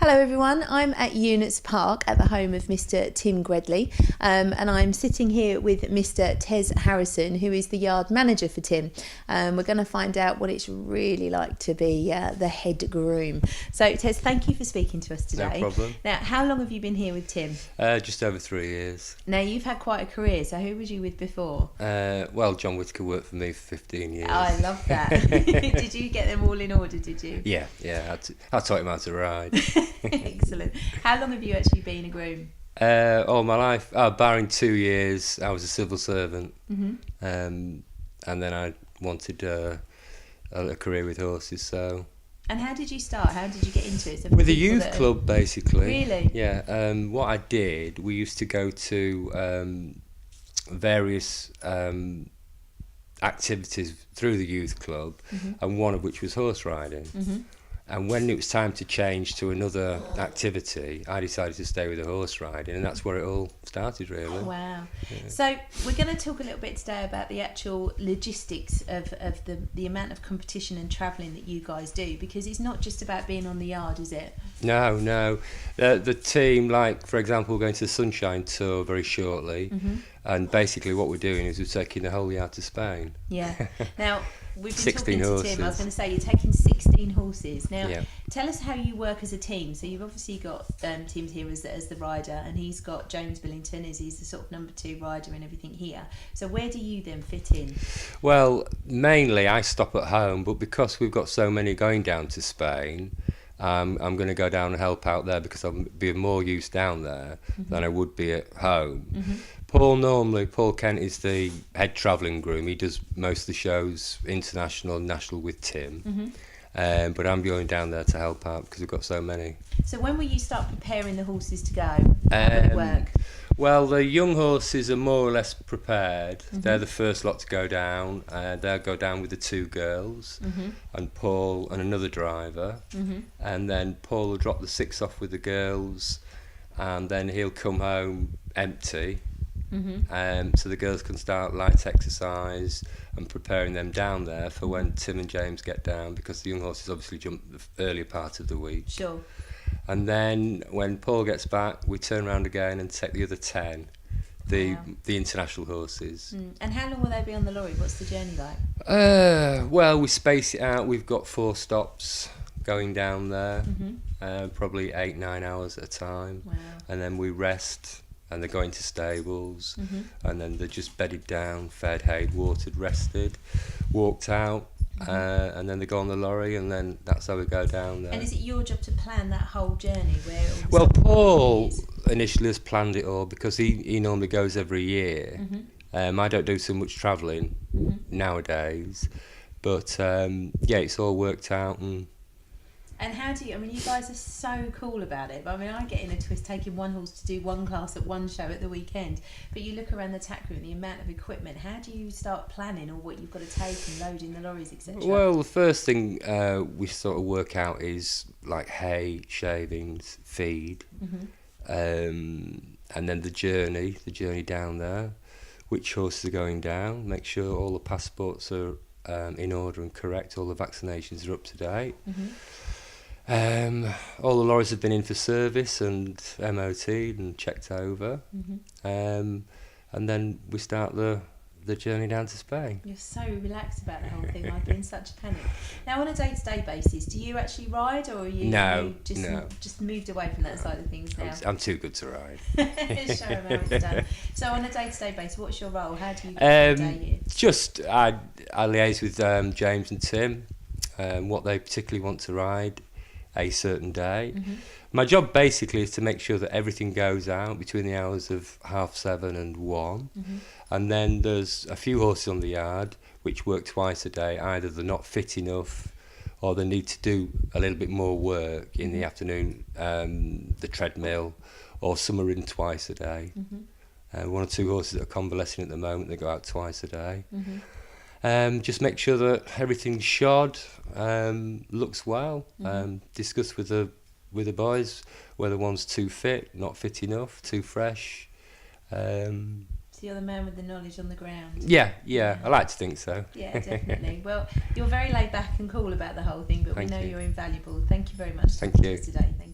Hello everyone, I'm at Unex Park at the home of Mr. Tim Gredley, and I'm sitting here with Mr. Tez Harrison, who is the yard manager for Tim. We're going to find out what it's really like to be the head groom. So Tez, thank you for speaking to us today. No problem. Now, how long have you been here with Tim? Just over 3 years. Now, you've had quite a career, so who was you with before? Well, John Whittaker worked for me for 15 years. Oh, I love that. Did you get them all in order, did you? Yeah, I taught him how to ride. Excellent. How long have you actually been a groom? All my life, barring 2 years, I was a civil servant. Mm-hmm. And then I wanted a career with horses, so... And how did you start? How did you get into it? So with a youth club, basically. Really? Yeah. What I did, we used to go to various activities through the youth club, mm-hmm. and one of which was horse riding. Mm-hmm. And when it was time to change to another activity, I decided to stay with the horse riding, and that's where it all started, really. Wow. Yeah. So we're going to talk a little bit today about the actual logistics of the amount of competition and travelling that you guys do, because it's not just about being on the yard, is it? No. The team, like, for example, we're going to the Sunshine Tour very shortly, mm-hmm. and basically what we're doing is we're taking the whole yard to Spain. Yeah. Now, we've been 16 talking horses. to Tim. I was going to say, you're taking 16 horses. Now, Yeah. tell us how you work as a team. So you've obviously got Tim's here as the rider, and he's got James Billington as he's the sort of number 2 rider and everything here. So where do you then fit in? Well, mainly I stop at home, but because we've got so many going down to Spain, I'm going to go down and help out there because I'll be of more use down there mm-hmm. than I would be at home. Mm-hmm. Paul Kent is the head travelling groom. He does most of the shows, international and national, with Tim. Mm-hmm. But I'm going down there to help out because we've got so many. So when will you start preparing the horses to go? How will it work? Well, the young horses are more or less prepared. Mm-hmm. They're the first lot to go down. They'll go down with the 2 girls, Mm-hmm. and Paul and another driver. Mm-hmm. And then Paul will drop the 6 off with the girls, and then he'll come home empty. Mm-hmm. So the girls can start light exercise and preparing them down there for when Tim and James get down, because the young horses obviously jump the earlier part of the week. Sure. And then when Paul gets back, we turn around again and take the other 10, the international horses. Mm. And how long will they be on the lorry? What's the journey like? Well, we space it out. We've got 4 stops going down there, Mm-hmm. probably 8-9 hours at a time. Wow. And then we rest, and they go into stables, Mm-hmm. and then they're just bedded down, fed, hayed, watered, rested, walked out, Mm-hmm. and then they go on the lorry, and then that's how we go down there. And is it your job to plan that whole journey? Well, Paul initially has planned it all because he normally goes every year. Mm-hmm. I don't do so much travelling Mm-hmm. nowadays, but it's all worked out. And how do you, you guys are so cool about it, but I get in a twist taking one horse to do one class at one show at the weekend, but you look around the tack room, the amount of equipment, how do you start planning or what you've got to take and load in the lorries, etc.? Well, the first thing we sort of work out is like hay, shavings, feed, Mm-hmm. and then the journey down there, which horses are going down, make sure all the passports are in order and correct, all the vaccinations are up to date. Mm-hmm. All the lorries have been in for service and MOT'd and checked over, Mm-hmm. and then we start the journey down to Spain. You're so relaxed about the whole thing. I'd be in such a panic. Now, on a day-to-day basis, do you actually ride, or are you, No. just moved away from that side of things now? I'm too good to ride. Show 'em how it's done. So, on a day-to-day basis, what's your role? How do you get through the day here? Just I liaise with James and Tim, what they particularly want to ride a certain day. Mm-hmm. My job basically is to make sure that everything goes out between the hours of 7:30 and 1. Mm-hmm. And then there's a few horses on the yard which work twice a day. Either they're not fit enough, or they need to do a little bit more work in the afternoon, the treadmill, or some are ridden twice a day. Mm-hmm. 1 or 2 horses that are convalescing at the moment, they go out twice a day. Mm-hmm. Just make sure that everything's shod, looks well. Mm-hmm. Discuss with the boys whether one's too fit, not fit enough, too fresh. So you're the man with the knowledge on the ground. Yeah, I like to think so. Yeah, definitely. Well, you're very laid back and cool about the whole thing, but Thank we know you. you're invaluable. Thank you very much Thank for you. today. Thank you.